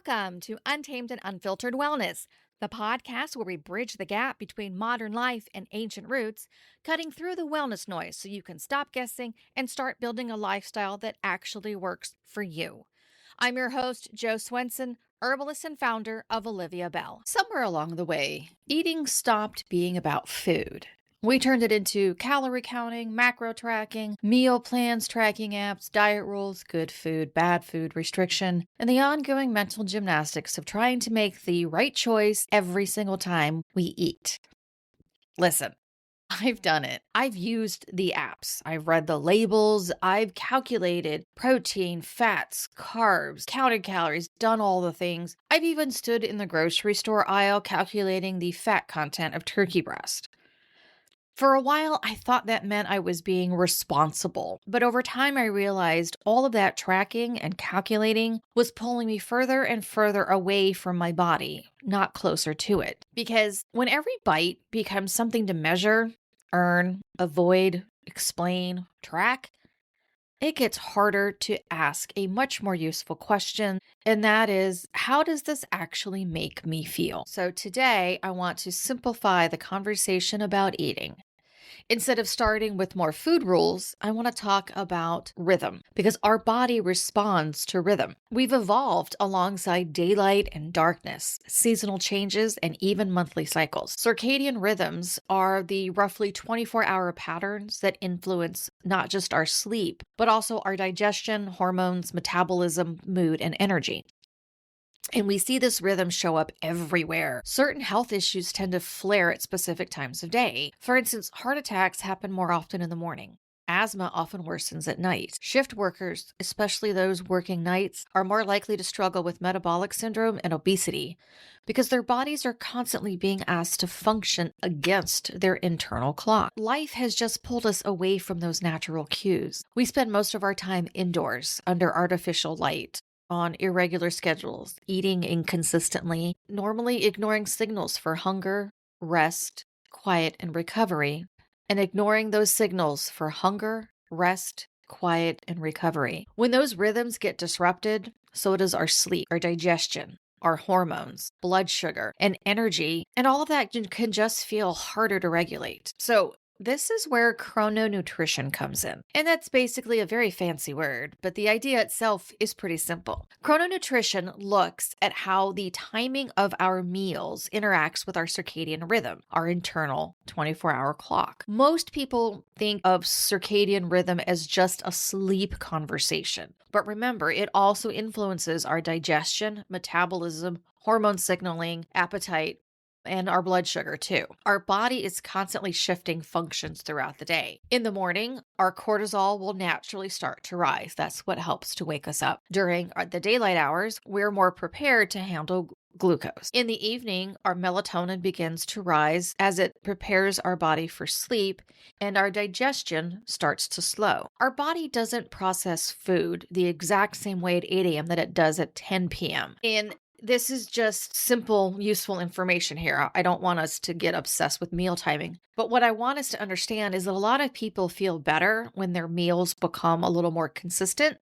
Welcome to Untamed and Unfiltered Wellness, the podcast where we bridge the gap between modern life and ancient roots, cutting through the wellness noise so you can stop guessing and start building a lifestyle that actually works for you. I'm your host, Joe Swenson, herbalist and founder of Olivia Bell. Somewhere along the way, eating stopped being about food. We turned it into calorie counting, macro tracking, meal plans, tracking apps, diet rules, good food, bad food restriction, and the ongoing mental gymnastics of trying to make the right choice every single time we eat. Listen, I've done it. I've used the apps. I've read the labels. I've calculated protein, fats, carbs, counted calories, done all the things. I've even stood in the grocery store aisle calculating the fat content of turkey breast. For a while, I thought that meant I was being responsible, but over time I realized all of that tracking and calculating was pulling me further and further away from my body, not closer to it. Because when every bite becomes something to measure, earn, avoid, explain, track, it gets harder to ask a much more useful question, and that is, how does this actually make me feel? So today, I want to simplify the conversation about eating. Instead of starting with more food rules, I want to talk about rhythm because our body responds to rhythm. We've evolved alongside daylight and darkness, seasonal changes, and even monthly cycles. Circadian rhythms are the roughly 24-hour patterns that influence not just our sleep, but also our digestion, hormones, metabolism, mood, and energy. And we see this rhythm show up everywhere. Certain health issues tend to flare at specific times of day. For instance, heart attacks happen more often in the morning. Asthma often worsens at night. Shift workers, especially those working nights, are more likely to struggle with metabolic syndrome and obesity because their bodies are constantly being asked to function against their internal clock. Life has just pulled us away from those natural cues. We spend most of our time indoors under artificial light, on irregular schedules, eating inconsistently, normally ignoring signals for hunger, rest, quiet, and recovery, and ignoring those signals for hunger, rest, quiet, and recovery. When those rhythms get disrupted, so does our sleep, our digestion, our hormones, blood sugar, and energy, and all of that can just feel harder to regulate. So this is where chrono-nutrition comes in. And that's basically a very fancy word, but the idea itself is pretty simple. Chrono-nutrition looks at how the timing of our meals interacts with our circadian rhythm, our internal 24-hour clock. Most people think of circadian rhythm as just a sleep conversation. But remember, it also influences our digestion, metabolism, hormone signaling, appetite, and our blood sugar too. Our body is constantly shifting functions throughout the day. In the morning, our cortisol will naturally start to rise. That's what helps to wake us up. During the daylight hours, we're more prepared to handle glucose. In the evening, our melatonin begins to rise as it prepares our body for sleep, and our digestion starts to slow. Our body doesn't process food the exact same way at 8 a.m. that it does at 10 p.m. And this is just simple, useful information here. I don't want us to get obsessed with meal timing. But what I want us to understand is that a lot of people feel better when their meals become a little more consistent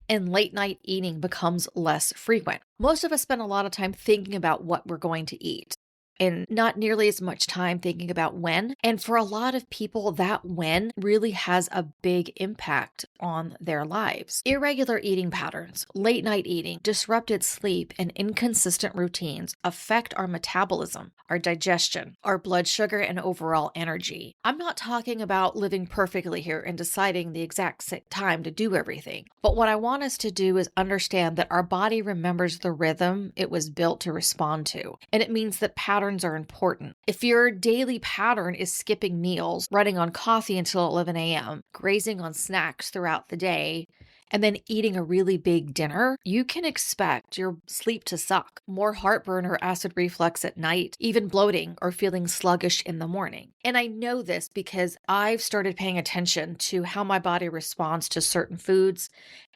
and late night eating becomes less frequent. Most of us spend a lot of time thinking about what we're going to eat and not nearly as much time thinking about when. And for a lot of people, that when really has a big impact on their lives. Irregular eating patterns, late night eating, disrupted sleep, and inconsistent routines affect our metabolism, our digestion, our blood sugar, and overall energy. I'm not talking about living perfectly here and deciding the exact time to do everything. But what I want us to do is understand that our body remembers the rhythm it was built to respond to. And it means that patterns are important. If your daily pattern is skipping meals, running on coffee until 11 a.m., grazing on snacks throughout the day, and then eating a really big dinner, you can expect your sleep to suck, more heartburn or acid reflux at night, even bloating or feeling sluggish in the morning. And I know this because I've started paying attention to how my body responds to certain foods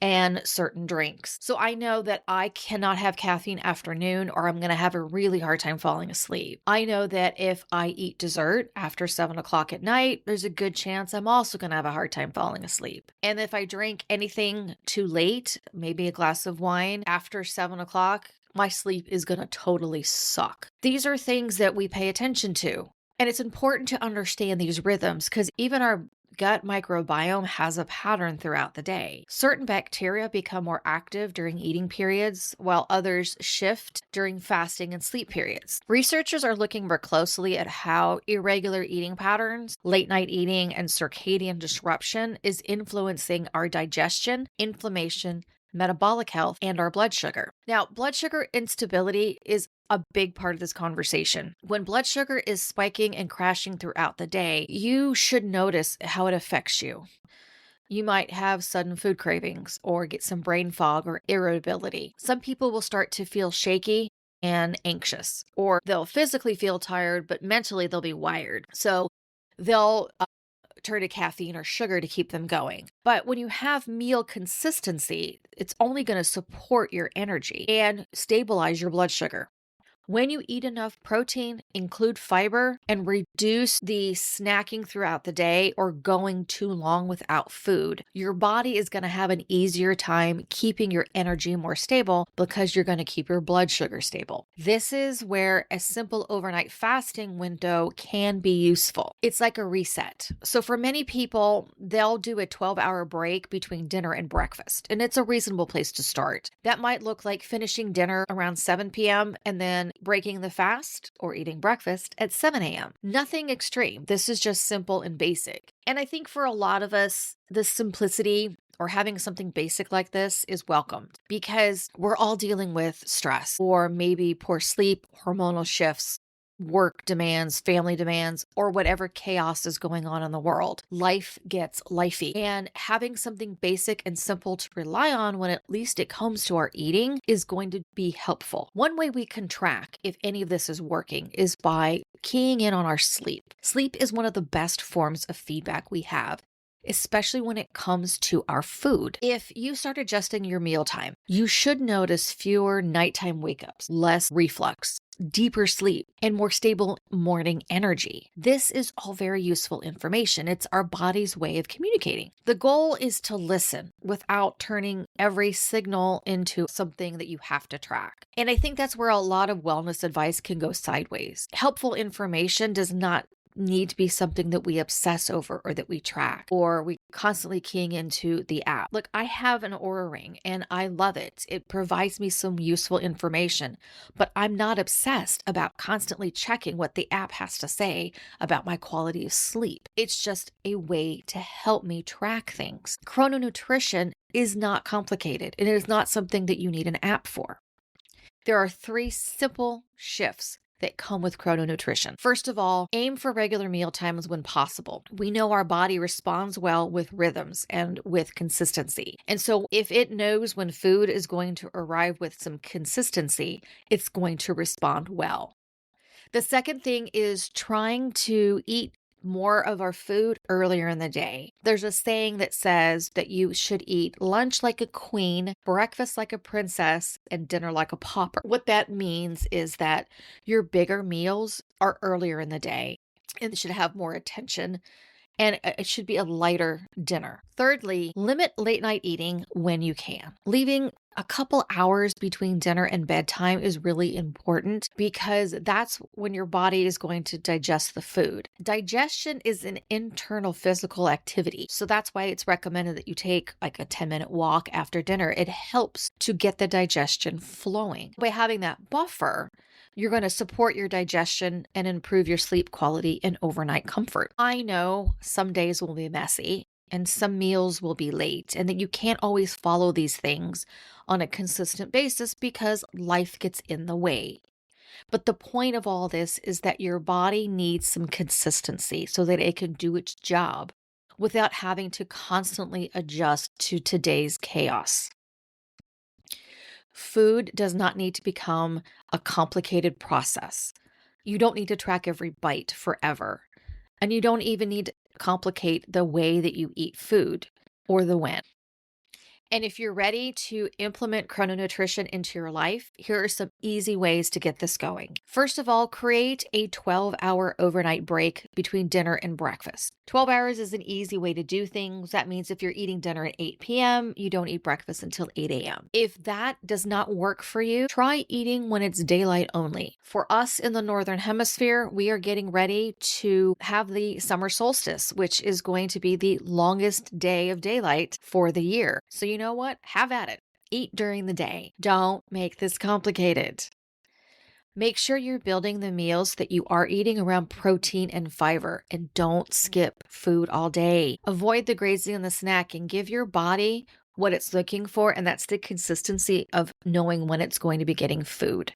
and certain drinks. So I know that I cannot have caffeine after noon or I'm going to have a really hard time falling asleep. I know that if I eat dessert after 7 o'clock at night, there's a good chance I'm also going to have a hard time falling asleep. And if I drink anything too late, maybe a glass of wine after 7 o'clock, my sleep is going to totally suck. These are things that we pay attention to. And it's important to understand these rhythms because even our gut microbiome has a pattern throughout the day. Certain bacteria become more active during eating periods, while others shift during fasting and sleep periods. Researchers are looking more closely at how irregular eating patterns, late night eating, and circadian disruption is influencing our digestion, inflammation, metabolic health, and our blood sugar. Now, blood sugar instability is a big part of this conversation. When blood sugar is spiking and crashing throughout the day, you should notice how it affects you. You might have sudden food cravings or get some brain fog or irritability. Some people will start to feel shaky and anxious, or they'll physically feel tired, but mentally they'll be wired. So they'll turn to caffeine or sugar to keep them going. But when you have meal consistency, it's only going to support your energy and stabilize your blood sugar. When you eat enough protein, include fiber, and reduce the snacking throughout the day or going too long without food, your body is going to have an easier time keeping your energy more stable because you're going to keep your blood sugar stable. This is where a simple overnight fasting window can be useful. It's like a reset. So for many people, they'll do a 12-hour break between dinner and breakfast, and it's a reasonable place to start. That might look like finishing dinner around 7 p.m. and then breaking the fast or eating breakfast at 7 a.m. Nothing extreme. This is just simple and basic. And I think for a lot of us, the simplicity or having something basic like this is welcomed because we're all dealing with stress or maybe poor sleep, hormonal shifts, work demands, family demands, or whatever chaos is going on in the world. Life gets lifey. And having something basic and simple to rely on when at least it comes to our eating is going to be helpful. One way we can track if any of this is working is by keying in on our sleep. Sleep is one of the best forms of feedback we have, especially when it comes to our food. If you start adjusting your mealtime, you should notice fewer nighttime wake-ups, less reflux, deeper sleep, and more stable morning energy. This is all very useful information. It's our body's way of communicating. The goal is to listen without turning every signal into something that you have to track. And I think that's where a lot of wellness advice can go sideways. Helpful information does not need to be something that we obsess over or that we track or we constantly keying into the app. Look, I have an Oura Ring and I love it. It provides me some useful information, but I'm not obsessed about constantly checking what the app has to say about my quality of sleep. It's just a way to help me track things. Chrono-nutrition is not complicated. It is not something that you need an app for. There are 3 simple shifts that come with chrono-nutrition. First of all, aim for regular meal times when possible. We know our body responds well with rhythms and with consistency. And so if it knows when food is going to arrive with some consistency, it's going to respond well. The second thing is trying to eat more of our food earlier in the day. There's a saying that says that you should eat lunch like a queen, breakfast like a princess, and dinner like a pauper. What that means is that your bigger meals are earlier in the day and should have more attention, and it should be a lighter dinner. Thirdly, limit late night eating when you can. Leaving a couple hours between dinner and bedtime is really important because that's when your body is going to digest the food. Digestion is an internal physical activity. So that's why it's recommended that you take like a 10-minute walk after dinner. It helps to get the digestion flowing. By having that buffer, you're going to support your digestion and improve your sleep quality and overnight comfort. I know some days will be messy and some meals will be late, and that you can't always follow these things on a consistent basis because life gets in the way. But the point of all this is that your body needs some consistency so that it can do its job without having to constantly adjust to today's chaos. Food does not need to become a complicated process. You don't need to track every bite forever. And you don't even need to complicate the way that you eat food or the when. And if you're ready to implement chrono-nutrition into your life, here are some easy ways to get this going. First of all, create a 12-hour overnight break between dinner and breakfast. 12 hours is an easy way to do things. That means if you're eating dinner at 8 p.m., you don't eat breakfast until 8 a.m. If that does not work for you, try eating when it's daylight only. For us in the Northern Hemisphere, we are getting ready to have the summer solstice, which is going to be the longest day of daylight for the year. So you know what? Have at it. Eat during the day. Don't make this complicated. Make sure you're building the meals that you are eating around protein and fiber, and don't skip food all day. Avoid the grazing and the snacking. Give your body what it's looking for, and that's the consistency of knowing when it's going to be getting food.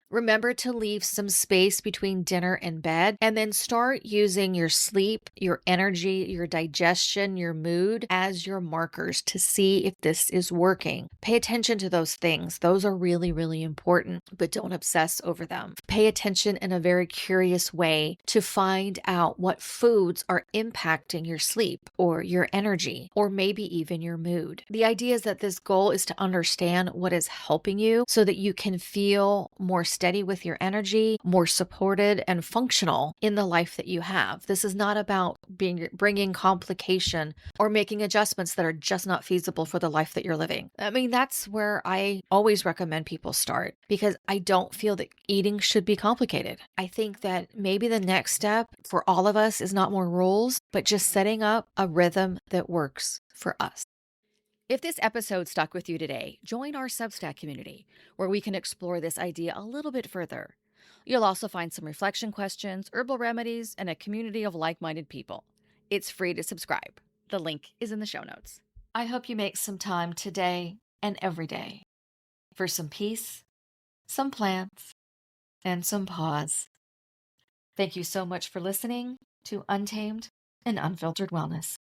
Remember to leave some space between dinner and bed, and then start using your sleep, your energy, your digestion, your mood as your markers to see if this is working. Pay attention to those things. Those are really, really important, but don't obsess over them. Pay attention in a very curious way to find out what foods are impacting your sleep or your energy, or maybe even your mood. The idea is that this goal is to understand what is helping you so that you can feel more steady with your energy, more supported and functional in the life that you have. This is not about bringing complication or making adjustments that are just not feasible for the life that you're living. I mean, that's where I always recommend people start, because I don't feel that eating should be complicated. I think that maybe the next step for all of us is not more rules, but just setting up a rhythm that works for us. If this episode stuck with you today, join our Substack community, where we can explore this idea a little bit further. You'll also find some reflection questions, herbal remedies, and a community of like-minded people. It's free to subscribe. The link is in the show notes. I hope you make some time today and every day for some peace, some plants, and some pause. Thank you so much for listening to Untamed and Unfiltered Wellness.